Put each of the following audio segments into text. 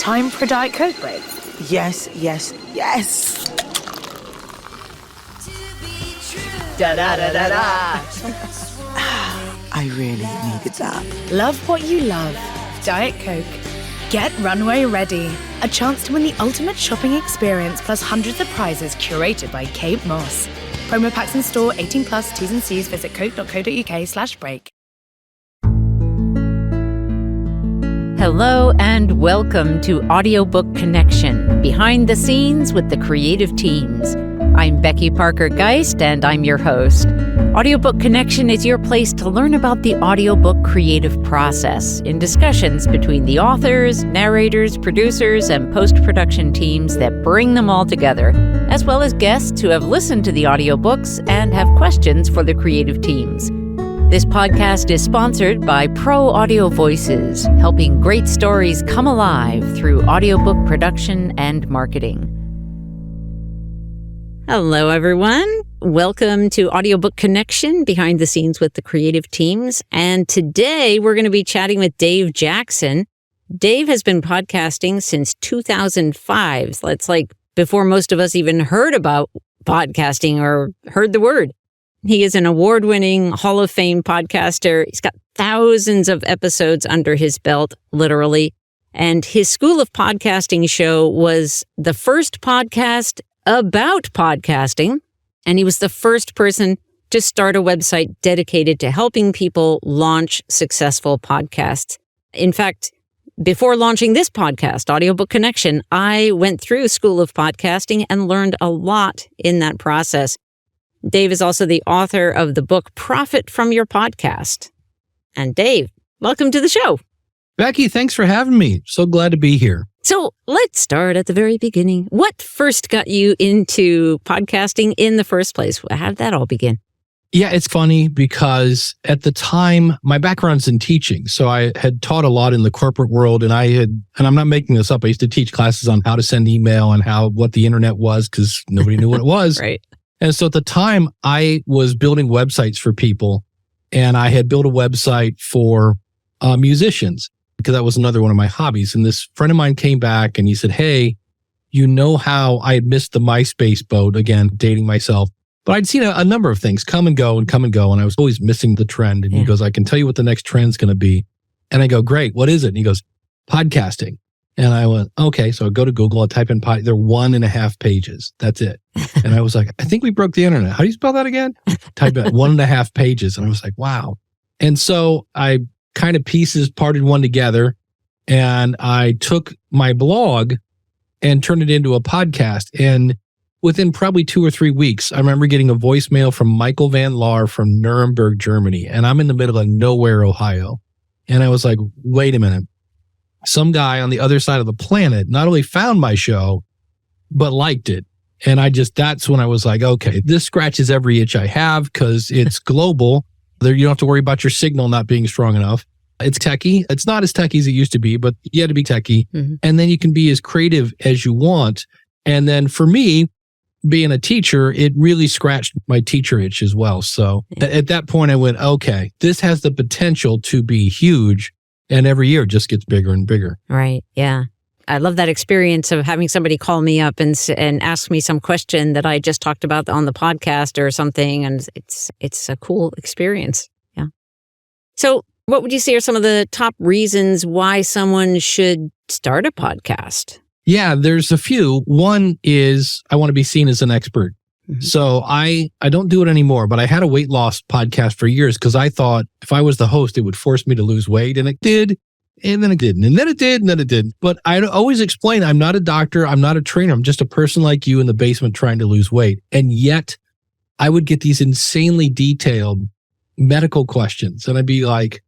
Time for a Diet Coke break. Yes, yes, yes! Da-da-da-da-da. I really needed that. Love what you love. Diet Coke. Get Runway Ready. A chance to win the ultimate shopping experience plus hundreds of prizes curated by Kate Moss. Promo packs in store, 18 plus, T's and C's. Visit coke.co.uk/break. Hello and welcome to Audiobook Connection, behind the scenes with the creative teams. I'm Becky Parker Geist, and I'm your host. Audiobook Connection is your place to learn about the audiobook creative process in discussions between the authors, narrators, producers, and post-production teams that bring them all together, as well as guests who have listened to the audiobooks and have questions for the creative teams. This podcast is sponsored by Pro Audio Voices, helping great stories come alive through audiobook production and marketing. Hello, everyone. Welcome to Audiobook Connection, behind the scenes with the creative teams. And today we're going to be chatting with Dave Jackson. Dave has been podcasting since 2005. So that's like before most of us even heard about podcasting or heard the word. He is an award-winning Hall of Fame podcaster. He's got thousands of episodes under his belt, literally. And his School of Podcasting show was the first podcast about podcasting. And he was the first person to start a website dedicated to helping people launch successful podcasts. In fact, before launching this podcast, Audiobook Connection, I went through School of Podcasting and learned a lot in that process. Dave is also the author of the book Profit from Your Podcast. And Dave, welcome to the show. Becky, thanks for having me. So glad to be here. So let's start at the very beginning. What first got you into podcasting in the first place? How did that all begin? Yeah, it's funny because at the time, my background's in teaching. So I had taught a lot in the corporate world, and and I'm not making this up, I used to teach classes on how to send email and what the internet was because nobody knew what it was. Right. And so at the time, I was building websites for people, and I had built a website for musicians because that was another one of my hobbies. And this friend of mine came back and he said, hey, you know how I had missed the MySpace boat, again, dating myself, but I'd seen a number of things come and go. And I was always missing the trend. And he goes, I can tell you what the next trend's going to be. And I go, great, what is it? And he goes, podcasting. And I went, okay. So I go to Google, I type in they're 1.5 pages. That's it. And I was like, I think we broke the internet. How do you spell that again? Type in 1.5 pages. And I was like, wow. And so I kind of parted one together, and I took my blog and turned it into a podcast. And within probably 2 or 3 weeks, I remember getting a voicemail from Michael Van Laar from Nuremberg, Germany. And I'm in the middle of nowhere, Ohio. And I was like, wait a minute. Some guy on the other side of the planet not only found my show, but liked it. And that's when I was like, okay, this scratches every itch I have because it's global. You don't have to worry about your signal not being strong enough. It's techie. It's not as techie as it used to be, but you had to be techie. Mm-hmm. And then you can be as creative as you want. And then for me, being a teacher, it really scratched my teacher itch as well. So at that point I went, okay, this has the potential to be huge. And every year it just gets bigger and bigger. Right. Yeah. I love that experience of having somebody call me up and ask me some question that I just talked about on the podcast or something. And it's a cool experience. Yeah. So what would you say are some of the top reasons why someone should start a podcast? Yeah, there's a few. One is I want to be seen as an expert. Mm-hmm. So I don't do it anymore, but I had a weight loss podcast for years because I thought if I was the host, it would force me to lose weight. And it did. And then it didn't. And then it did. And then it didn't. But I always explain, I'm not a doctor. I'm not a trainer. I'm just a person like you in the basement trying to lose weight. And yet I would get these insanely detailed medical questions. And I'd be like,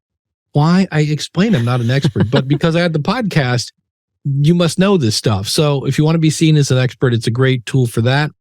why? I explained I'm not an expert. But because I had the podcast, you must know this stuff. So if you want to be seen as an expert, it's a great tool for that.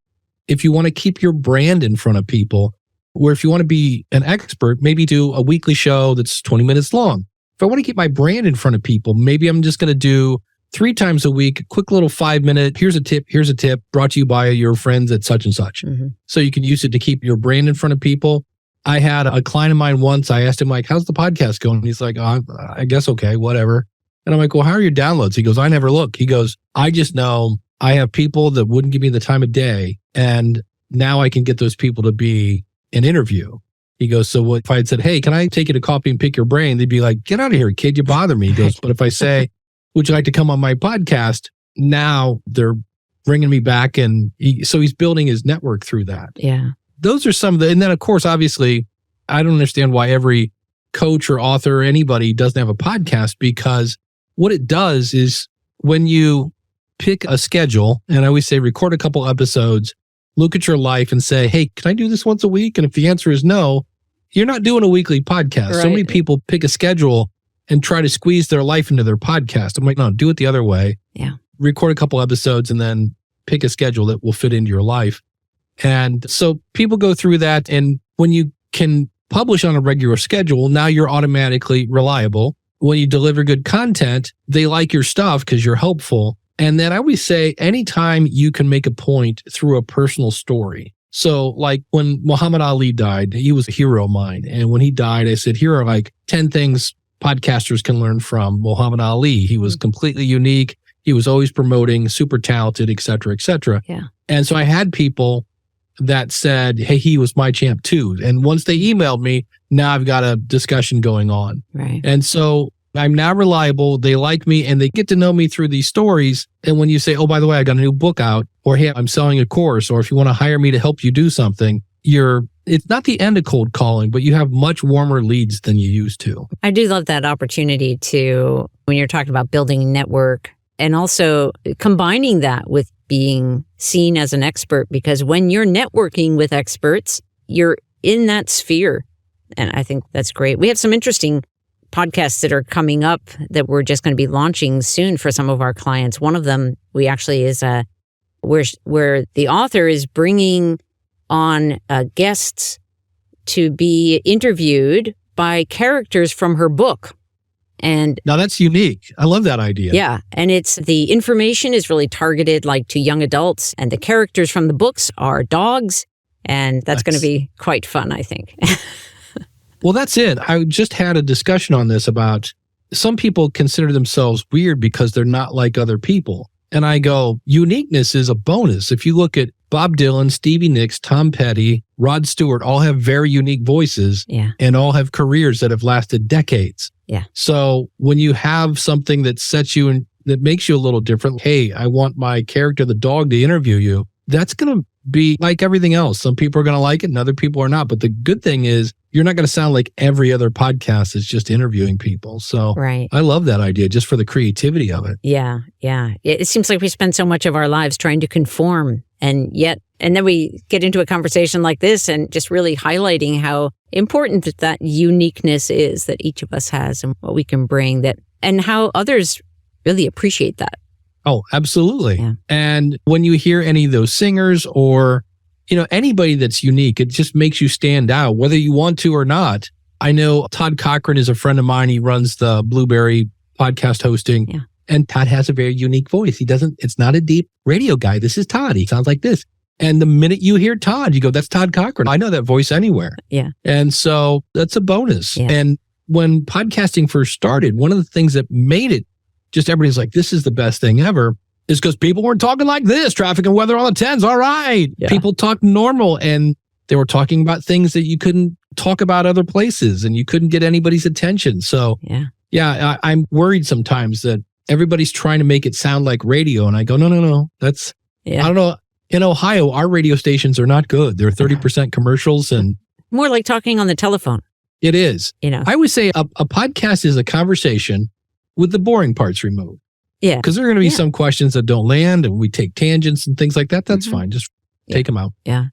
If you want to keep your brand in front of people, or if you want to be an expert, maybe do a weekly show that's 20 minutes long. If I want to keep my brand in front of people, maybe I'm just going to do 3 times a week, a quick little 5-minute, here's a tip, brought to you by your friends at such and such. Mm-hmm. So you can use it to keep your brand in front of people. I had a client of mine once, I asked him, like, how's the podcast going? And he's like, oh, I guess okay, whatever. And I'm like, well, how are your downloads? He goes, I never look. He goes, I just know I have people that wouldn't give me the time of day. And now I can get those people to be an interview. He goes, so what if I had said, hey, can I take you to coffee and pick your brain? They'd be like, get out of here, kid. You bother me. He goes, but if I say, would you like to come on my podcast? Now they're bringing me back. And so he's building his network through that. Yeah. Those are some of the, and then of course, obviously, I don't understand why every coach or author or anybody doesn't have a podcast, because what it does is when you pick a schedule, and I always say record a couple episodes, look at your life and say, hey, can I do this once a week? And if the answer is no, you're not doing a weekly podcast. Right. So many people pick a schedule and try to squeeze their life into their podcast. I'm like, no, do it the other way. Yeah. Record a couple episodes and then pick a schedule that will fit into your life. And so people go through that. And when you can publish on a regular schedule, now you're automatically reliable. When you deliver good content, they like your stuff because you're helpful. And then I always say, anytime you can make a point through a personal story. So like when Muhammad Ali died, he was a hero of mine. And when he died, I said, here are like 10 things podcasters can learn from Muhammad Ali. He was completely unique. He was always promoting, super talented, et cetera, et cetera. Yeah. And so I had people that said, hey, he was my champ too. And once they emailed me, now I've got a discussion going on. Right. And so I'm now reliable. They like me and they get to know me through these stories. And when you say, oh, by the way, I got a new book out, or hey, I'm selling a course, or if you want to hire me to help you do something, it's not the end of cold calling, but you have much warmer leads than you used to. I do love that opportunity to, when you're talking about building a network and also combining that with being seen as an expert, because when you're networking with experts, you're in that sphere. And I think that's great. We have some interesting podcasts that are coming up that we're just going to be launching soon for some of our clients. One of them, we actually is where the author is bringing on guests to be interviewed by characters from her book. And now that's unique. I love that idea. Yeah. And the information is really targeted like to young adults, and the characters from the books are dogs. And that's going to be quite fun, I think. Well, that's it. I just had a discussion on this about some people consider themselves weird because they're not like other people. And I go, uniqueness is a bonus. If you look at Bob Dylan, Stevie Nicks, Tom Petty, Rod Stewart, all have very unique voices. Yeah. And all have careers that have lasted decades. Yeah. So when you have something that sets you in, that makes you a little different, hey, I want my character, the dog, to interview you, that's going to be like everything else. Some people are going to like it and other people are not. But the good thing is you're not going to sound like every other podcast that's just interviewing people. So right. I love that idea just for the creativity of it. Yeah. Yeah. It seems like we spend so much of our lives trying to conform, and then we get into a conversation like this and just really highlighting how important that uniqueness is that each of us has and what we can bring, that, and how others really appreciate that. Oh, absolutely. Yeah. And when you hear any of those singers or, anybody that's unique, it just makes you stand out, whether you want to or not. I know Todd Cochran is a friend of mine. He runs the Blueberry podcast hosting. Yeah. And Todd has a very unique voice. It's not a deep radio guy. This is Todd. He sounds like this. And the minute you hear Todd, you go, that's Todd Cochran. I know that voice anywhere. Yeah. And so that's a bonus. Yeah. And when podcasting first started, one of the things that made it just everybody's like, this is the best thing ever, is because people weren't talking like this. Traffic and weather on the 10s. All right. Yeah. People talk normal, and they were talking about things that you couldn't talk about other places, and you couldn't get anybody's attention. So yeah, I'm worried sometimes that everybody's trying to make it sound like radio. And I go, no. I don't know. In Ohio, our radio stations are not good. They're 30% commercials and more like talking on the telephone. It is. I would say a podcast is a conversation with the boring parts removed. Yeah. Because there are going to be some questions that don't land, and we take tangents and things like that. That's fine. Just take them out. Yeah.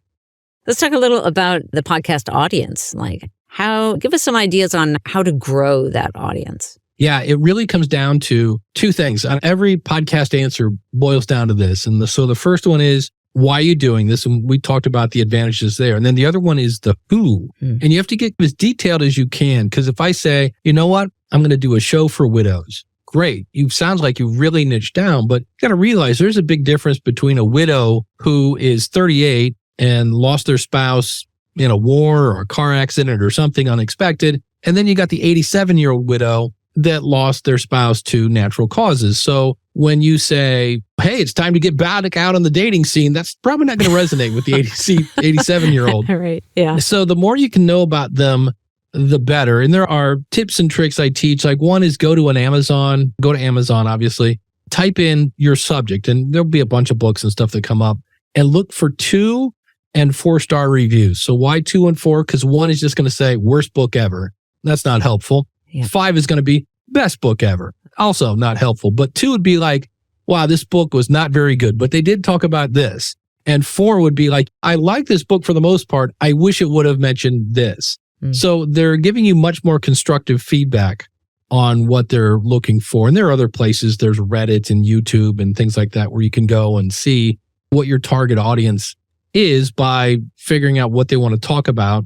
Let's talk a little about the podcast audience. Like give us some ideas on how to grow that audience. Yeah, it really comes down to two things. Every podcast answer boils down to this. And so the first one is, why are you doing this? And we talked about the advantages there. And then the other one is the who. And you have to get as detailed as you can. Because if I say, you know what, I'm going to do a show for widows. Great. You sound like you really niched down, but you got to realize there's a big difference between a widow who is 38 and lost their spouse in a war or a car accident or something unexpected. And then you got the 87-year-old widow that lost their spouse to natural causes. So when you say, hey, it's time to get back out on the dating scene, that's probably not going to resonate with the 87-year-old. Right. Yeah. So the more you can know about them, the better. And there are tips and tricks I teach. Like one is go to Amazon, obviously, type in your subject, and there'll be a bunch of books and stuff that come up, and look for 2 and 4-star reviews. So why 2 and 4? Because 1 is just going to say worst book ever. That's not helpful. Yeah. 5 is going to be best book ever. Also not helpful. But 2 would be like, wow, this book was not very good, but they did talk about this. And 4 would be like, I like this book for the most part. I wish it would have mentioned this. So they're giving you much more constructive feedback on what they're looking for. And there are other places. There's Reddit and YouTube and things like that where you can go and see what your target audience is by figuring out what they want to talk about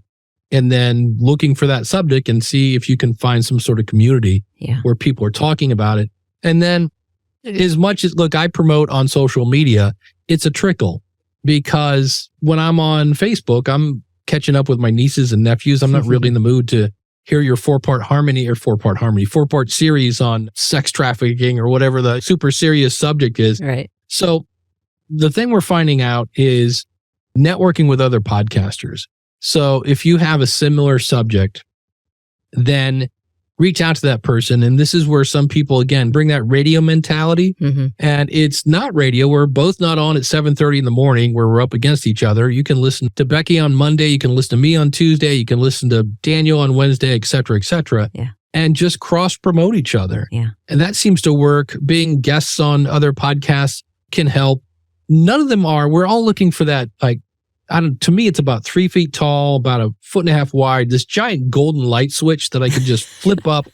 and then looking for that subject and see if you can find some sort of community where people are talking about it. And then as much as, look, I promote on social media, it's a trickle because when I'm on Facebook, I'm catching up with my nieces and nephews. I'm not really in the mood to hear your 4-part series on sex trafficking or whatever the super serious subject is. Right. So the thing we're finding out is networking with other podcasters. So if you have a similar subject, then reach out to that person. And this is where some people, again, bring that radio mentality. And it's not radio. We're both not on at 7:30 in the morning where we're up against each other. You can listen to Becky on Monday. You can listen to me on Tuesday. You can listen to Daniel on Wednesday, et cetera, and just cross promote each other. Yeah. And that seems to work. Being guests on other podcasts can help. None of them are. We're all looking for that, like, to me, it's about 3 feet tall, about 1.5 feet wide, this giant golden light switch that I could just flip up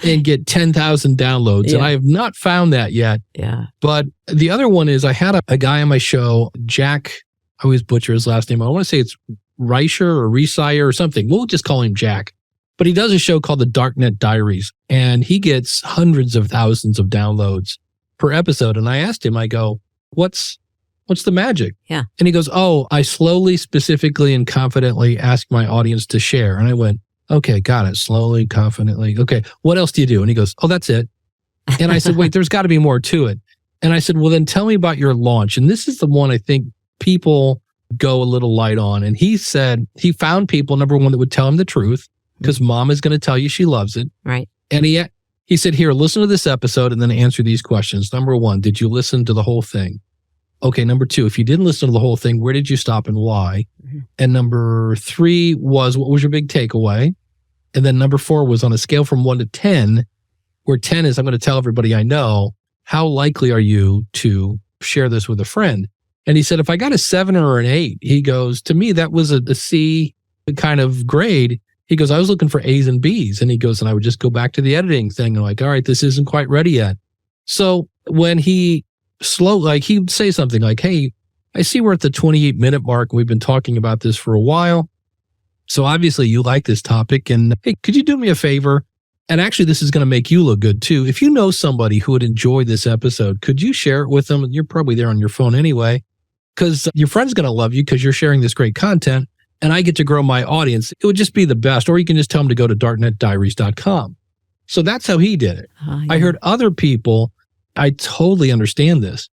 and get 10,000 downloads. And I have not found that yet. Yeah. But the other one is I had a guy on my show, Jack, I always butcher his last name. I want to say it's Reisher or Resire or something. We'll just call him Jack. But he does a show called the Darknet Diaries, and he gets hundreds of thousands of downloads per episode. And I asked him, I go, what's the magic? Yeah. And he goes, oh, I slowly, specifically, and confidently ask my audience to share. And I went, okay, got it. Slowly, confidently. Okay, what else do you do? And he goes, oh, that's it. And I said, wait, there's got to be more to it. And I said, well, then tell me about your launch. And this is the one I think people go a little light on. And he said he found people, number one, that would tell him the truth because mom is going to tell you she loves it. Right. And he said, here, listen to this episode and then answer these questions. Number one, did you listen to the whole thing? Okay, number two, if you didn't listen to the whole thing, where did you stop and why? And number 3 was, what was your big takeaway? And then number 4 was on a scale from 1 to 10, where 10 is, I'm going to tell everybody I know, how likely are you to share this with a friend? And he said, if I got a 7 or an 8, he goes, to me, that was a C kind of grade. He goes, I was looking for A's and B's. And he goes, and I would just go back to the editing thing and like, all right, this isn't quite ready yet. So when he'd say something like, hey, I see we're at the 28-minute mark. We've been talking about this for a while. So obviously you like this topic. And hey, could you do me a favor? And actually, this is going to make you look good too. If you know somebody who would enjoy this episode, could you share it with them? You're probably there on your phone anyway, because your friend's going to love you because you're sharing this great content and I get to grow my audience. It would just be the best. Or you can just tell them to go to darknetdiaries.com. So that's how he did it. Yeah. I heard other people, I totally understand this.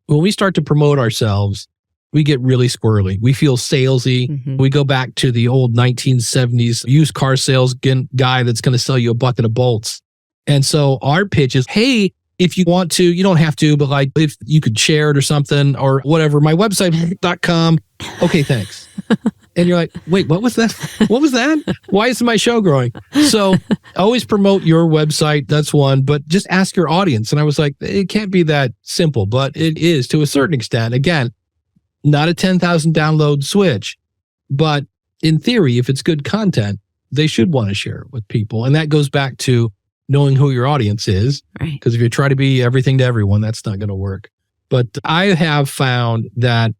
When we start to promote ourselves, we get really squirrely. We feel salesy. We go back to the old 1970s used car sales guy that's going to sell you a bucket of bolts. And so our pitch is, hey, if you want to, you don't have to, but like if you could share it or something or whatever, my website.com. Okay, thanks. And you're like, wait, what was that? What was that? Why isn't my show growing? So always promote your website. That's one, but just ask your audience. And I was like, it can't be that simple, but it is to a certain extent. Again, not a 10,000 download switch, but in theory, if it's good content, they should want to share it with people. And that goes back to knowing who your audience is. Right. Because if you try to be everything to everyone, that's not going to work. But I have found that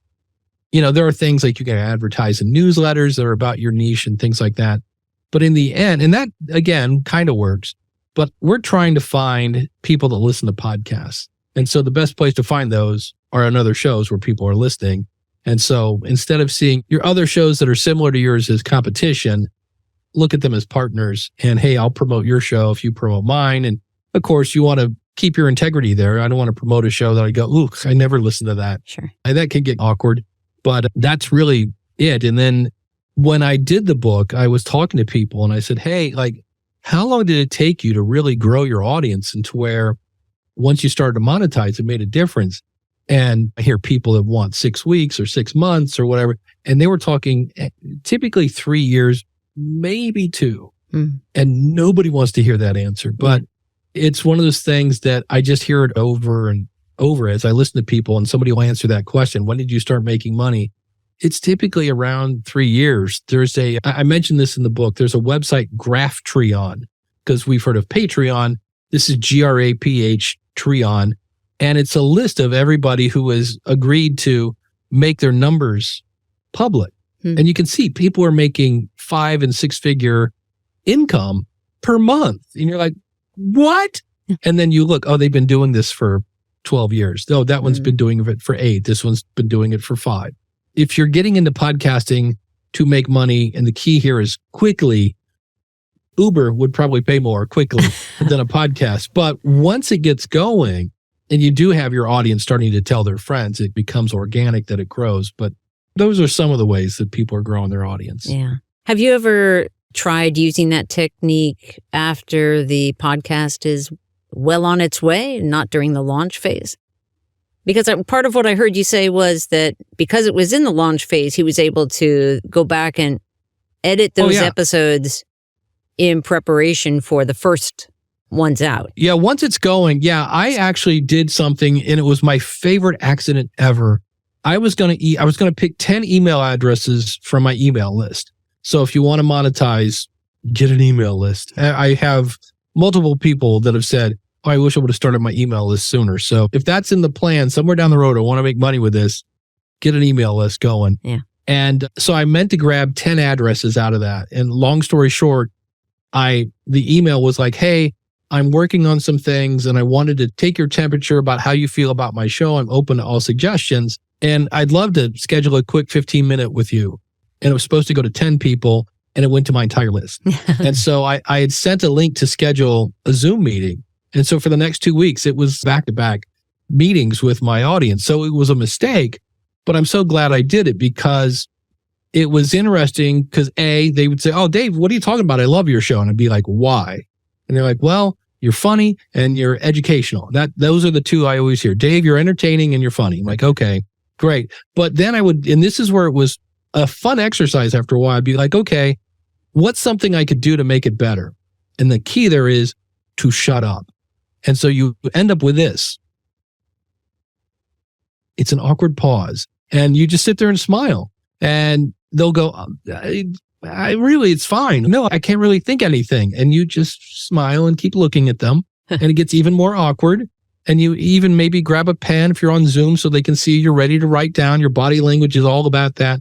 there are things like you can advertise in newsletters that are about your niche and things like that. But in the end, and that, again, kind of works, but we're trying to find people that listen to podcasts. And so the best place to find those are on other shows where people are listening. And so instead of seeing your other shows that are similar to yours as competition, look at them as partners and, hey, I'll promote your show if you promote mine. And of course, you want to keep your integrity there. I don't want to promote a show that I go, ooh, I never listened to that. Sure. And that can get awkward, but that's really it. And then when I did the book, I was talking to people and I said, hey, like, how long did it take you to really grow your audience into where once you started to monetize, it made a difference? And I hear people that want 6 weeks or 6 months or whatever. And they were talking typically 3 years, maybe 2. And nobody wants to hear that answer. But it's one of those things that I just hear it over and over as I listen to people, and somebody will answer that question. When did you start making money? It's typically around 3 years. I mentioned this in the book. There's a website, Graphtreon, because we've heard of Patreon. This is GRAPH Treon. And it's a list of everybody who has agreed to make their numbers public. And you can see people are making 5 and 6 figure income per month. And you're like, what? And then you look, oh, they've been doing this for 12 years. Oh, that one's been doing it for 8. This one's been doing it for 5. If you're getting into podcasting to make money, and the key here is quickly, Uber would probably pay more quickly than a podcast. But once it gets going, and you do have your audience starting to tell their friends, it becomes organic, that it grows. But those are some of the ways that people are growing their audience. Yeah. Have you ever tried using that technique after the podcast is well on its way, not during the launch phase? Because part of what I heard you say was that because it was in the launch phase, he was able to go back and edit those episodes in preparation for the first one's out. Yeah, once it's going, I actually did something, and it was my favorite accident ever. I was going to pick 10 email addresses from my email list. So if you want to monetize, get an email list. I have multiple people that have said, oh, I wish I would have started my email list sooner. So if that's in the plan, somewhere down the road, I want to make money with this, get an email list going. Yeah. And so I meant to grab 10 addresses out of that. And long story short, the email was like, hey, I'm working on some things and I wanted to take your temperature about how you feel about my show. I'm open to all suggestions. And I'd love to schedule a quick 15-minute with you. And it was supposed to go to 10 people, and it went to my entire list. And so I had sent a link to schedule a Zoom meeting. And so for the next 2 weeks, it was back-to-back meetings with my audience. So it was a mistake, but I'm so glad I did it, because it was interesting, because they would say, oh, Dave, what are you talking about? I love your show. And I'd be like, why? And they're like, well, you're funny and you're educational. Those are the two I always hear. Dave, you're entertaining and you're funny. I'm like, okay, great. But then and this is where it was a fun exercise after a while. I'd be like, okay, what's something I could do to make it better? And the key there is to shut up. And so you end up with this. It's an awkward pause. And you just sit there and smile. And they'll go, it's fine. No, I can't really think anything. And you just smile and keep looking at them. And it gets even more awkward. And you even maybe grab a pen if you're on Zoom so they can see you're ready to write down. Your body language is all about that.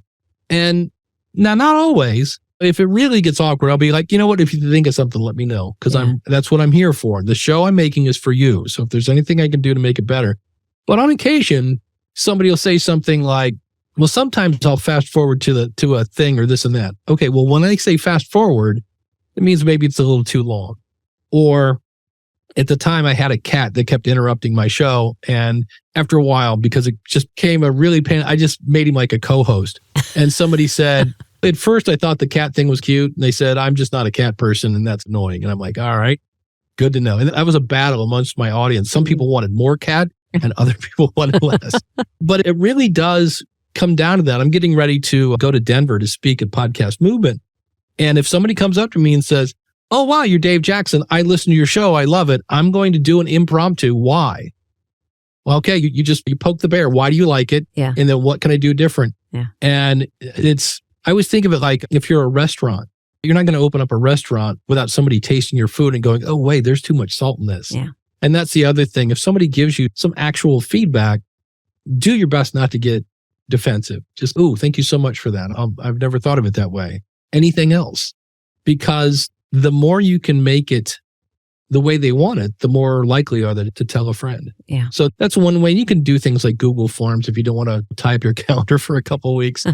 And now, not always. If it really gets awkward, I'll be like, you know what? If you think of something, let me know, because that's what I'm here for. The show I'm making is for you. So if there's anything I can do to make it better. But on occasion, somebody will say something like, well, sometimes I'll fast forward to a thing or this and that. Okay, well, when I say fast forward, it means maybe it's a little too long. Or at the time, I had a cat that kept interrupting my show. And after a while, because it just became a really pain, I just made him like a co-host. And somebody said, at first I thought the cat thing was cute. And they said, I'm just not a cat person, and that's annoying. And I'm like, all right, good to know. And that was a battle amongst my audience. Some people wanted more cat and other people wanted less. But it really does come down to that. I'm getting ready to go to Denver to speak at Podcast Movement. And if somebody comes up to me and says, oh, wow, you're Dave Jackson. I listen to your show. I love it. I'm going to do an impromptu. Why? Well, okay, you poke the bear. Why do you like it? Yeah. And then what can I do different? Yeah. And I always think of it like if you're a restaurant, you're not going to open up a restaurant without somebody tasting your food and going, oh, wait, there's too much salt in this. Yeah. And that's the other thing. If somebody gives you some actual feedback, do your best not to get defensive. Just, oh, thank you so much for that. I've never thought of it that way. Anything else? Because the more you can make it the way they want it, the more likely are they to tell a friend. Yeah. So that's one way. You can do things like Google Forms if you don't want to tie up your calendar for a couple of weeks.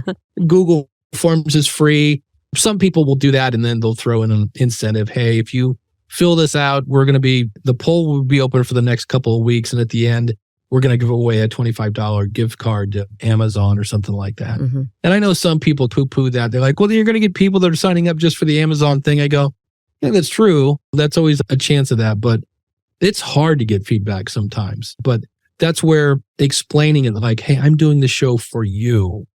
Google Forms is free. Some people will do that and then they'll throw in an incentive. Hey, if you fill this out, the poll will be open for the next couple of weeks. And at the end, we're going to give away a $25 gift card to Amazon or something like that. Mm-hmm. And I know some people poo-poo that. They're like, well, you're going to get people that are signing up just for the Amazon thing. I go, yeah, that's true. That's always a chance of that. But it's hard to get feedback sometimes. But that's where explaining it like, hey, I'm doing the show for you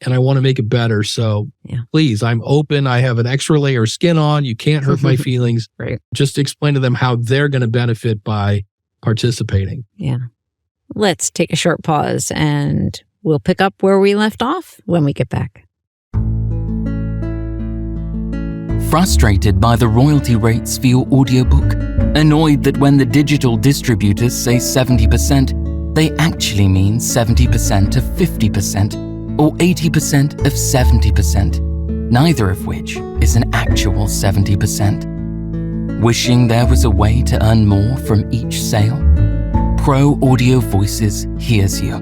and I want to make it better. So please, I'm open. I have an extra layer of skin on. You can't hurt my feelings. Right. Just explain to them how they're going to benefit by participating. Yeah. Let's take a short pause and we'll pick up where we left off when we get back. Frustrated by the royalty rates for your audiobook? Annoyed that when the digital distributors say 70%, they actually mean 70% of 50% or 80% of 70%, neither of which is an actual 70%? Wishing there was a way to earn more from each sale? Pro Audio Voices hears you.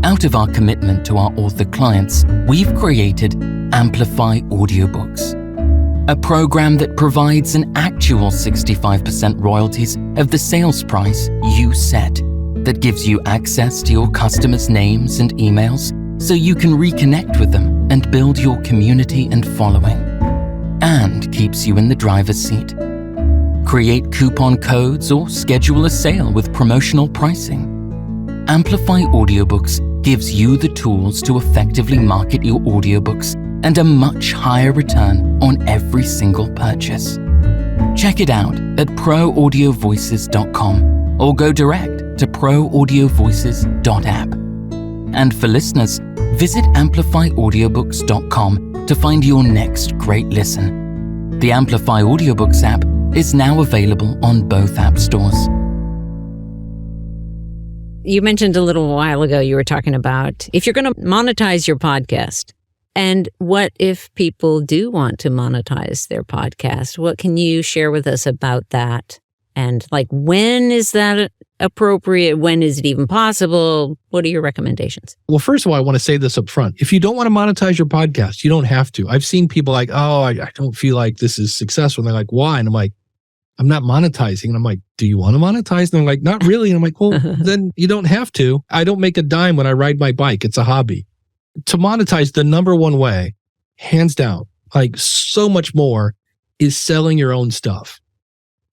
Out of our commitment to our author clients, we've created Amplify Audiobooks, a program that provides an actual 65% royalties of the sales price you set, that gives you access to your customers' names and emails so you can reconnect with them and build your community and following, and keeps you in the driver's seat. Create coupon codes or schedule a sale with promotional pricing. Amplify Audiobooks gives you the tools to effectively market your audiobooks and a much higher return on every single purchase. Check it out at proaudiovoices.com or go direct to proaudiovoices.app. And for listeners, visit amplifyaudiobooks.com to find your next great listen. The Amplify Audiobooks app is now available on both app stores. You mentioned a little while ago, you were talking about if you're going to monetize your podcast, and what if people do want to monetize their podcast? What can you share with us about that? And like, when is that appropriate? When is it even possible? What are your recommendations? Well, first of all, I want to say this up front. If you don't want to monetize your podcast, you don't have to. I've seen people like, oh, I don't feel like this is successful. And they're like, why? And I'm like, I'm not monetizing. And I'm like, do you want to monetize? And they're like, not really. And I'm like, well, then you don't have to. I don't make a dime when I ride my bike. It's a hobby. To monetize, the number one way, hands down, like so much more, is selling your own stuff.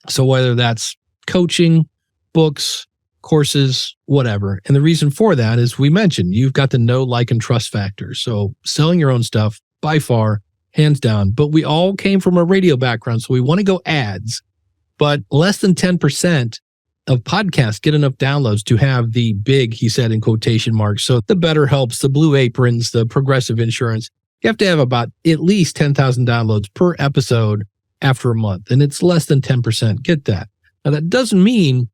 So whether that's coaching, books, courses, whatever. And the reason for that is we mentioned you've got the know, like, and trust factor. So selling your own stuff, by far, hands down. But we all came from a radio background, so we want to go ads. But less than 10% of podcasts get enough downloads to have the big, he said in quotation marks. So the BetterHelps, the Blue Aprons, the Progressive Insurance, you have to have about at least 10,000 downloads per episode after a month. And it's less than 10%. Get that. Now, that doesn't mean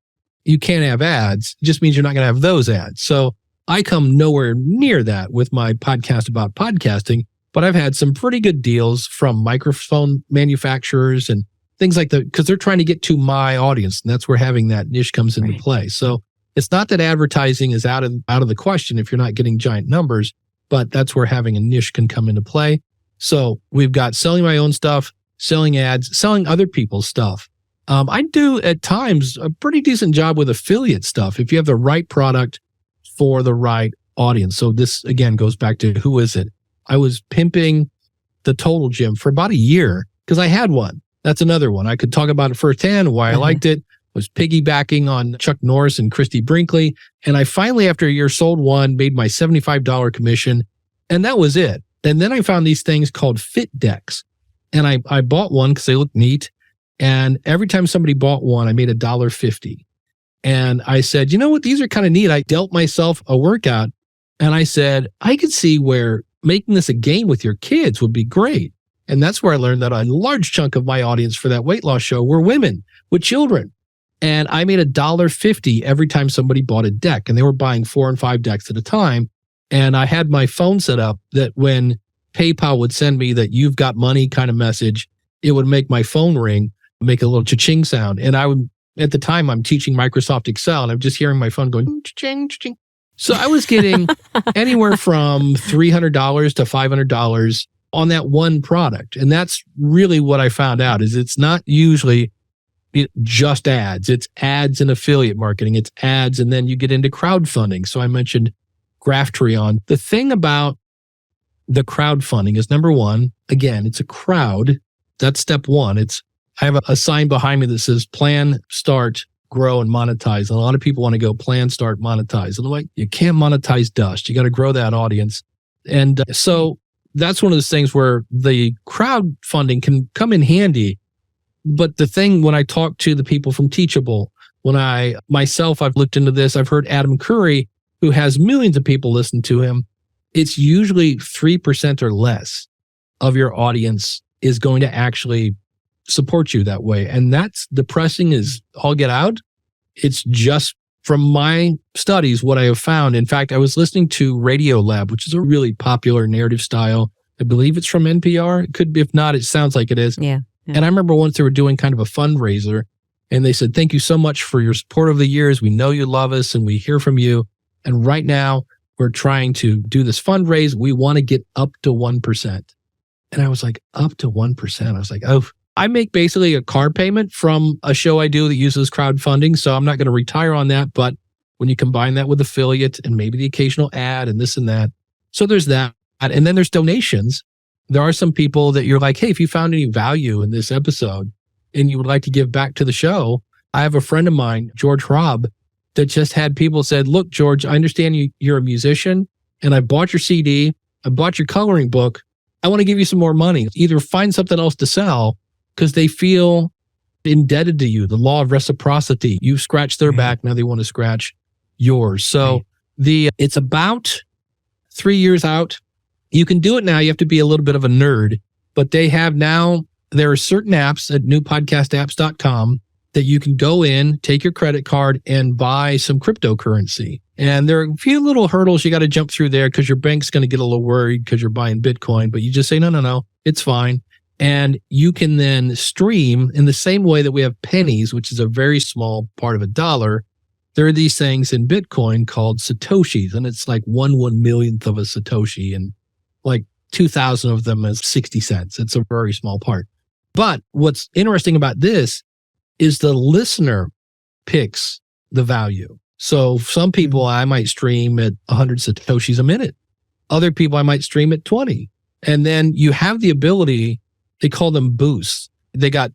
you can't have ads. It just means you're not going to have those ads. So I come nowhere near that with my podcast about podcasting, but I've had some pretty good deals from microphone manufacturers and things like that, because they're trying to get to my audience. And that's where having that niche comes into play. So it's not that advertising is out of the question if you're not getting giant numbers, but that's where having a niche can come into play. So we've got selling my own stuff, selling ads, selling other people's stuff. I do at times a pretty decent job with affiliate stuff if you have the right product for the right audience. So this again goes back to who is it? I was pimping the Total Gym for about a year because I had one. That's another one. I could talk about it firsthand, why I liked it. Was piggybacking on Chuck Norris and Christy Brinkley. And I finally, after a year, sold one, made my $75 commission, and that was it. And then I found these things called Fit Decks. And I bought one because they look neat. And every time somebody bought one, I made $1.50. And I said, you know what? These are kind of neat. I dealt myself a workout. And I said, I could see where making this a game with your kids would be great. And that's where I learned that a large chunk of my audience for that weight loss show were women with children. And I made $1.50 every time somebody bought a deck. And they were buying 4 and 5 decks at a time. And I had my phone set up that when PayPal would send me that you've got money kind of message, it would make my phone ring, make a little cha-ching sound. And I would, at the time, I'm teaching Microsoft Excel, and I'm just hearing my phone going cha-ching, cha-ching. So I was getting anywhere from $300 to $500 on that one product. And that's really what I found out is it's not usually just ads. It's ads and affiliate marketing. It's ads. And then you get into crowdfunding. So I mentioned Graphtreon. The thing about the crowdfunding is number one, again, it's a crowd. That's step one. I have a sign behind me that says plan, start, grow, and monetize. And a lot of people want to go plan, start, monetize. And I'm like, you can't monetize dust. You got to grow that audience. And so that's one of those things where the crowdfunding can come in handy. But the thing when I talk to the people from Teachable, I've looked into this, I've heard Adam Curry, who has millions of people listen to him. It's usually 3% or less of your audience is going to actually support you that way. And that's depressing as all get out. It's just from my studies, what I have found. In fact, I was listening to Radiolab, which is a really popular narrative style. I believe it's from NPR. It could be, if not, it sounds like it is. Yeah. And I remember once they were doing kind of a fundraiser and they said, thank you so much for your support over the years. We know you love us and we hear from you. And right now we're trying to do this fundraise. We want to get up to 1%. And I was like, up to 1%. I was like, oh, I make basically a car payment from a show I do that uses crowdfunding. So I'm not going to retire on that. But when you combine that with affiliate and maybe the occasional ad and this and that. So there's that. And then there's donations. There are some people that you're like, hey, if you found any value in this episode and you would like to give back to the show, I have a friend of mine, George Robb, that just had people said, look, George, I understand you're a musician and I bought your CD, I bought your coloring book. I want to give you some more money. Either find something else to sell because they feel indebted to you. The law of reciprocity. You scratch their back, now they want to scratch yours. So it's about 3 years out. You can do it now. You have to be a little bit of a nerd, but there are certain apps at newpodcastapps.com that you can go in, take your credit card and buy some cryptocurrency. And there are a few little hurdles you got to jump through there because your bank's going to get a little worried because you're buying Bitcoin, but you just say, no, it's fine. And you can then stream in the same way that we have pennies, which is a very small part of $1. There are these things in Bitcoin called Satoshis, and it's like 1/1,000,000th of a Satoshi. And like 2,000 of them is 60 cents. It's a very small part. But what's interesting about this is the listener picks the value. So some people I might stream at 100 Satoshis a minute. Other people I might stream at 20. And then you have the ability, they call them boosts. They got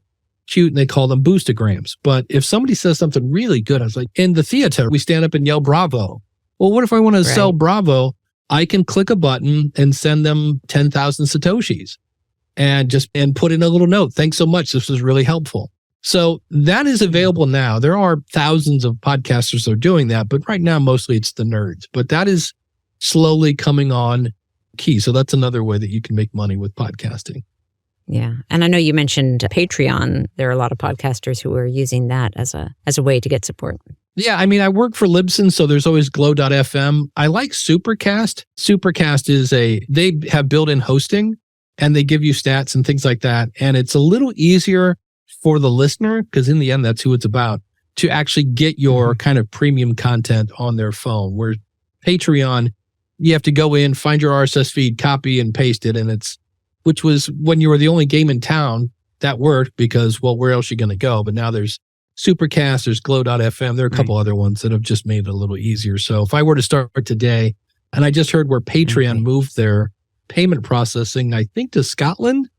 cute and they call them boostograms. But if somebody says something really good, I was like, in the theater, we stand up and yell, bravo. Well, what if I want to sell bravo? I can click a button and send them 10,000 Satoshis and put in a little note. Thanks so much. This was really helpful. So that is available now. There are thousands of podcasters that are doing that, but right now, mostly it's the nerds. But that is slowly coming on key. So that's another way that you can make money with podcasting. Yeah. And I know you mentioned Patreon. There are a lot of podcasters who are using that as a way to get support. Yeah, I mean, I work for Libsyn, so there's always glow.fm. I like Supercast. Supercast they have built-in hosting, and they give you stats and things like that. And it's a little easier for the listener, because in the end, that's who it's about, to actually get your kind of premium content on their phone. Where Patreon, you have to go in, find your RSS feed, copy and paste it, and which was when you were the only game in town, that worked because, well, where else are you going to go? But now there's Supercast, there's glow.fm. There are a couple other ones that have just made it a little easier. So if I were to start today, and I just heard where Patreon moved their payment processing, I think to Scotland,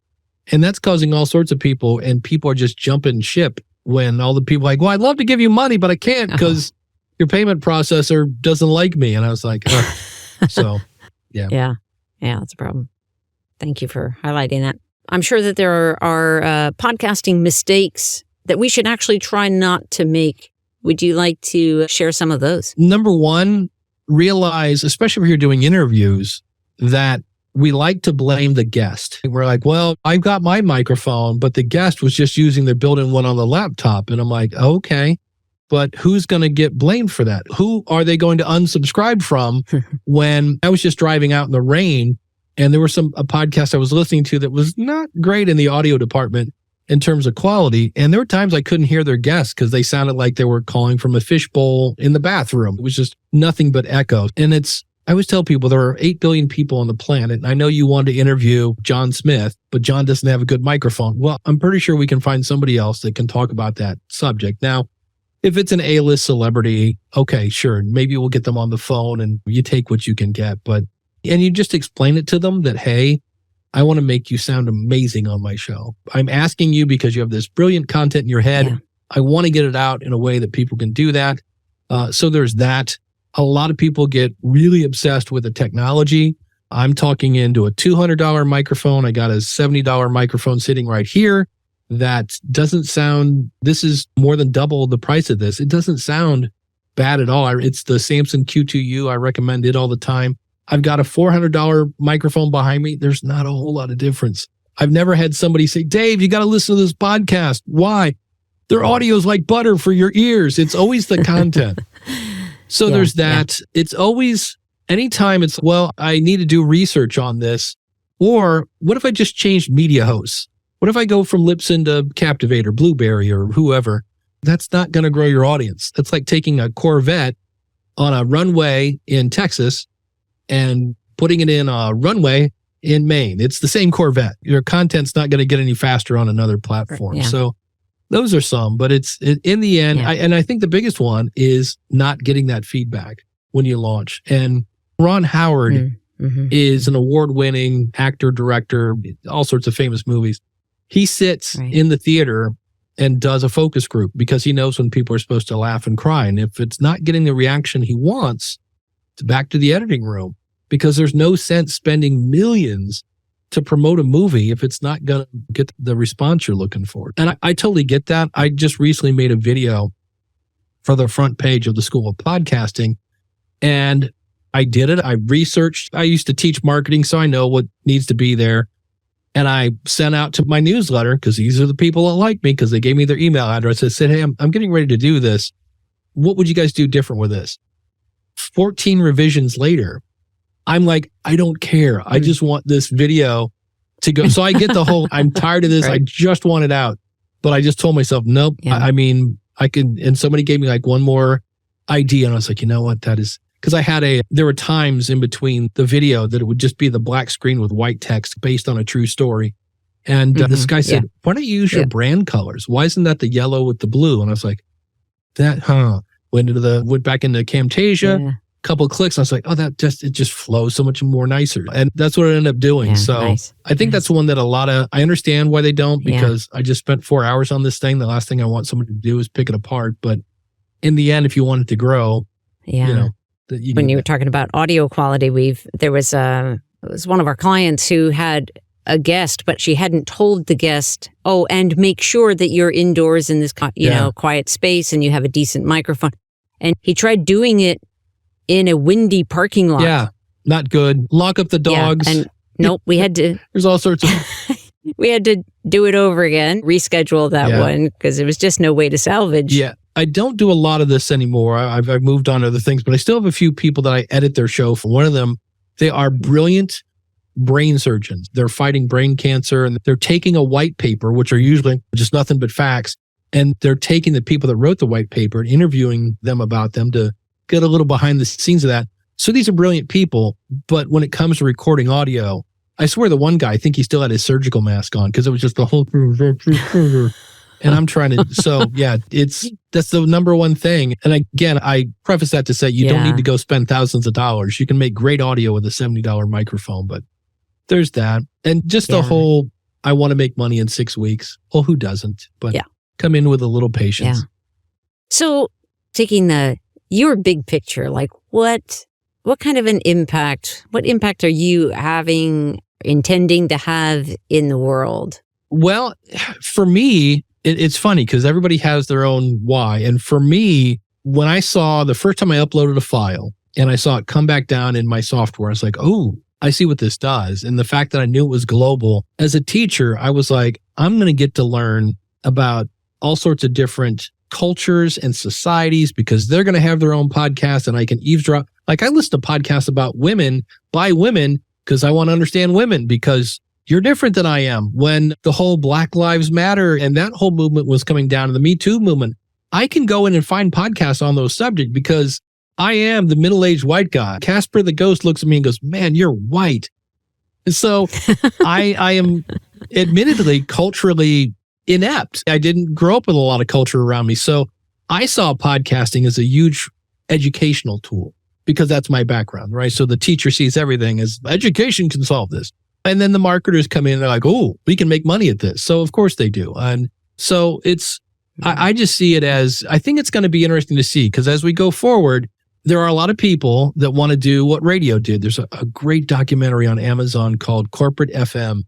and that's causing all sorts of people, and people are just jumping ship when all the people are like, well, I'd love to give you money, but I can't because your payment processor doesn't like me. And I was like, oh. So, yeah. Yeah, that's a problem. Thank you for highlighting that. I'm sure that there are podcasting mistakes that we should actually try not to make. Would you like to share some of those? Number one, realize, especially if you're doing interviews, that we like to blame the guest. We're like, well, I've got my microphone, but the guest was just using their built-in one on the laptop. And I'm like, okay, but who's going to get blamed for that? Who are they going to unsubscribe from? When I was just driving out in the rain and there was a podcast I was listening to that was not great in the audio department in terms of quality. And there were times I couldn't hear their guests because they sounded like they were calling from a fishbowl in the bathroom. It was just nothing but echo. And it's I always tell people there are 8 billion people on the planet. And I know you wanted to interview John Smith, but John doesn't have a good microphone. Well, I'm pretty sure we can find somebody else that can talk about that subject. Now, if it's an A-list celebrity, okay, sure. Maybe we'll get them on the phone and you take what you can get. And you just explain it to them that, hey, I want to make you sound amazing on my show. I'm asking you because you have this brilliant content in your head. Yeah. I want to get it out in a way that people can do that. So there's that. A lot of people get really obsessed with the technology. I'm talking into a $200 microphone. I got a $70 microphone sitting right here that doesn't sound, this is more than double the price of this. It doesn't sound bad at all. It's the Samson Q2U. I recommend it all the time. I've got a $400 microphone behind me. There's not a whole lot of difference. I've never had somebody say, Dave, you got to listen to this podcast. Why? Their audio is like butter for your ears. It's always the content. So there's that. Yeah. It's always, anytime it's, well, I need to do research on this. Or what if I just changed media hosts? What if I go from Libsyn to Captivate or Blueberry or whoever? That's not going to grow your audience. That's like taking a Corvette on a runway in Texas and putting it in a runway in Maine. It's the same Corvette. Your content's not going to get any faster on another platform. Yeah. So those are some, but it's in the end, I think the biggest one is not getting that feedback when you launch. And Ron Howard is an award-winning actor, director, all sorts of famous movies. He sits in the theater and does a focus group because he knows when people are supposed to laugh and cry. And if it's not getting the reaction he wants, it's back to the editing room, because there's no sense spending millions to promote a movie if it's not going to get the response you're looking for. And I totally get that. I just recently made a video for the front page of the School of Podcasting, and I did it. I researched. I used to teach marketing, so I know what needs to be there. And I sent out to my newsletter, because these are the people that like me, because they gave me their email address. I said, hey, I'm getting ready to do this. What would you guys do different with this? 14 revisions later, I'm like, I don't care. I just want this video to go. So I get the whole, I'm tired of this. I just want it out. But I just told myself, nope. Yeah. I mean, I can, and somebody gave me like one more idea. And I was like, you know what? That is, because there were times in between the video that it would just be the black screen with white text based on a true story. And this guy said, why don't you use your brand colors? Why isn't that the yellow with the blue? And I was like, went back into Camtasia. Yeah. Couple of clicks, I was like, oh, it just flows so much more nicer. And that's what I ended up doing. Yeah, so nice. I think that's one that I understand why they don't, because I just spent 4 hours on this thing. The last thing I want somebody to do is pick it apart. But in the end, if you want it to grow, when you were talking about audio quality, it was one of our clients who had a guest, but she hadn't told the guest, and make sure that you're indoors in this, quiet space and you have a decent microphone. And he tried doing it in a windy parking lot. Yeah, not good. Lock up the dogs. Yeah, and nope, we had to. There's all sorts of. We had to do it over again, reschedule that one, because there was just no way to salvage. Yeah, I don't do a lot of this anymore. I've moved on to other things, but I still have a few people that I edit their show for. One of them, they are brilliant brain surgeons. They're fighting brain cancer, and they're taking a white paper, which are usually just nothing but facts, and they're taking the people that wrote the white paper and interviewing them about them to get a little behind the scenes of that. So these are brilliant people, but when it comes to recording audio, I swear the one guy, I think he still had his surgical mask on because it was just the whole, and I'm trying to, that's the number one thing. And again, I preface that to say you don't need to go spend thousands of dollars. You can make great audio with a $70 microphone, but there's that. And just the whole, I want to make money in 6 weeks. Well, who doesn't? But come in with a little patience. Yeah. So taking your big picture, like what kind of what impact are you intending to have in the world? Well, for me, it's funny because everybody has their own why. And for me, when I saw the first time I uploaded a file and I saw it come back down in my software, I was like, oh, I see what this does. And the fact that I knew it was global, as a teacher, I was like, I'm going to get to learn about all sorts of different cultures and societies because they're going to have their own podcast and I can eavesdrop. Like I listen to podcasts about women by women because I want to understand women because you're different than I am. When the whole Black Lives Matter and that whole movement was coming down to the Me Too movement, I can go in and find podcasts on those subjects because I am the middle-aged white guy. Casper the ghost looks at me and goes, man, you're white. And so I am admittedly culturally inept. I didn't grow up with a lot of culture around me. So I saw podcasting as a huge educational tool because that's my background, right? So the teacher sees everything as education can solve this. And then the marketers come in and they're like, oh, we can make money at this. So of course they do. And so I just see it as, I think it's going to be interesting to see because as we go forward, there are a lot of people that want to do what radio did. There's a great documentary on Amazon called Corporate FM,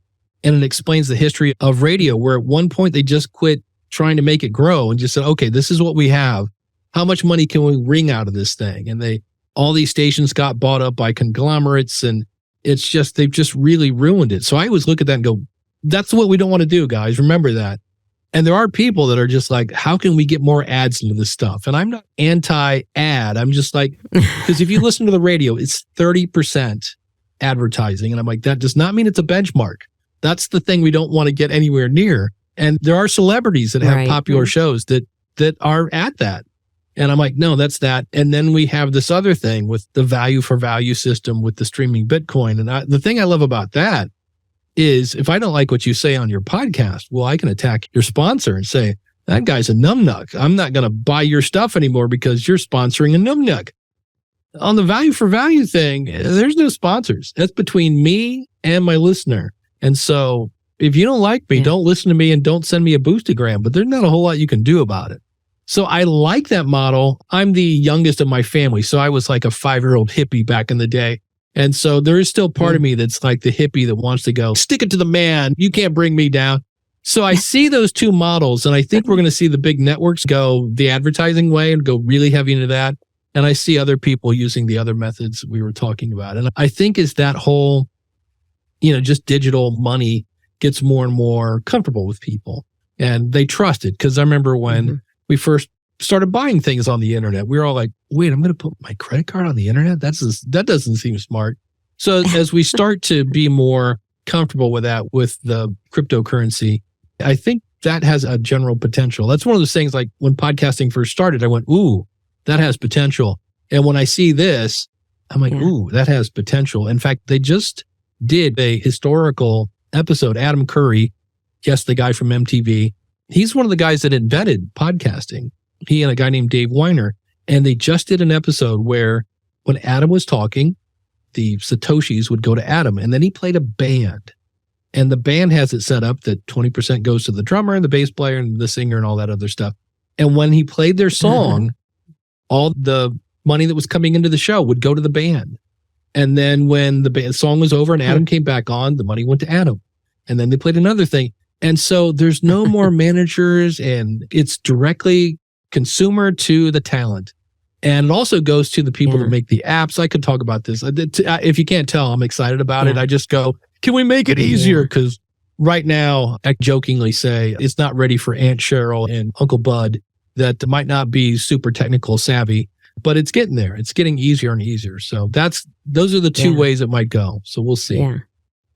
and it explains the history of radio, where at one point they just quit trying to make it grow and just said, okay, this is what we have. How much money can we wring out of this thing? And all these stations got bought up by conglomerates, and it's just, they've just really ruined it. So I always look at that and go, that's what we don't want to do, guys. Remember that. And there are people that are just like, how can we get more ads into this stuff? And I'm not anti-ad. I'm just like, because if you listen to the radio, it's 30% advertising. And I'm like, that does not mean it's a benchmark. That's the thing we don't want to get anywhere near. And there are celebrities that have popular shows that are at that. And I'm like, no, that's that. And then we have this other thing with the value for value system with the streaming Bitcoin. And the thing I love about that is if I don't like what you say on your podcast, well, I can attack your sponsor and say, that guy's a numbnut. I'm not going to buy your stuff anymore because you're sponsoring a numbnut. On the value for value thing, there's no sponsors. That's between me and my listener. And so if you don't like me, don't listen to me and don't send me a boostagram, but there's not a whole lot you can do about it. So I like that model. I'm the youngest of my family. So I was like a 5-year-old hippie back in the day. And so there is still part of me that's like the hippie that wants to go, stick it to the man. You can't bring me down. So I see those two models, and I think we're going to see the big networks go the advertising way and go really heavy into that. And I see other people using the other methods we were talking about. And I think as that whole, just digital money gets more and more comfortable with people and they trust it. Because I remember when we first started buying things on the internet, we were all like, wait, I'm going to put my credit card on the internet? That doesn't seem smart. So as we start to be more comfortable with that, with the cryptocurrency, I think that has a general potential. That's one of those things, like when podcasting first started, I went, ooh, that has potential. And when I see this, I'm like, ooh, that has potential. In fact, they just did a historical episode. Adam Curry, yes, the guy from MTV, he's one of the guys that invented podcasting. He and a guy named Dave Weiner. And they just did an episode where when Adam was talking, the Satoshis would go to Adam, and then he played a band. And the band has it set up that 20% goes to the drummer and the bass player and the singer and all that other stuff. And when he played their song, all the money that was coming into the show would go to the band. And then when the song was over and Adam came back on, the money went to Adam. And then they played another thing. And so there's no more managers, and it's directly consumer to the talent. And it also goes to the people that make the apps. I could talk about this. If you can't tell, I'm excited about it. I just go, can we make it easier? Because right now, I jokingly say it's not ready for Aunt Cheryl and Uncle Bud that might not be super technical savvy, but it's getting there. It's getting easier and easier. So those are the two ways it might go. So we'll see.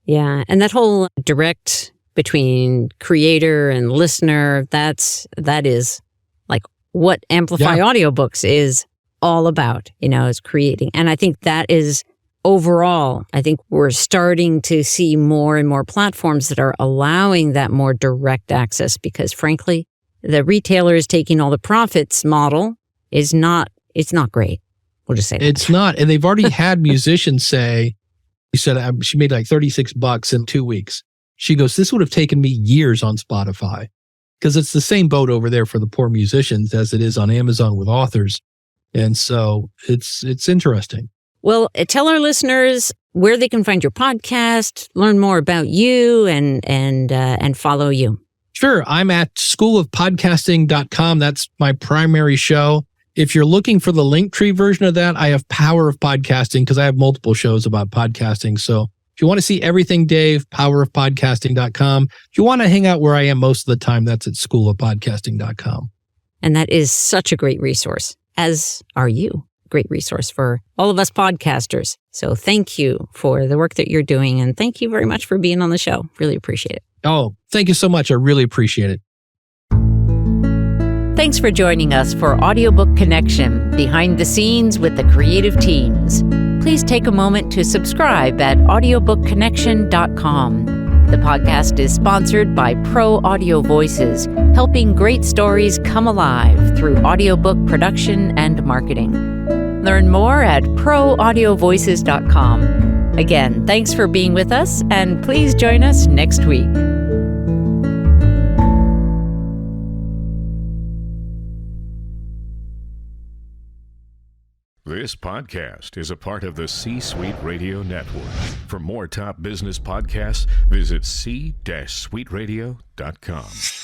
Yeah. And that whole direct between creator and listener, that is like what Amplify Audiobooks is all about, is creating. And I think that is overall, I think we're starting to see more and more platforms that are allowing that more direct access, because frankly, the retailer is taking all the profits model it's not great. We'll just say that. It's not. And they've already had musicians say, she said she made like $36 in 2 weeks. She goes, this would have taken me years on Spotify, because it's the same boat over there for the poor musicians as it is on Amazon with authors. And so it's interesting. Well, tell our listeners where they can find your podcast, learn more about you, and follow you. Sure. I'm at schoolofpodcasting.com. That's my primary show. If you're looking for the Linktree version of that, I have Power of Podcasting, because I have multiple shows about podcasting. So if you want to see everything, Dave, powerofpodcasting.com. If you want to hang out where I am most of the time, that's at schoolofpodcasting.com. And that is such a great resource, as are you. Great resource for all of us podcasters. So thank you for the work that you're doing. And thank you very much for being on the show. Really appreciate it. Oh, thank you so much. I really appreciate it. Thanks for joining us for Audiobook Connection, behind the scenes with the creative teams. Please take a moment to subscribe at audiobookconnection.com. The podcast is sponsored by Pro Audio Voices, helping great stories come alive through audiobook production and marketing. Learn more at proaudiovoices.com. Again, thanks for being with us, and please join us next week. This podcast is a part of the C-Suite Radio Network. For more top business podcasts, visit c-suiteradio.com.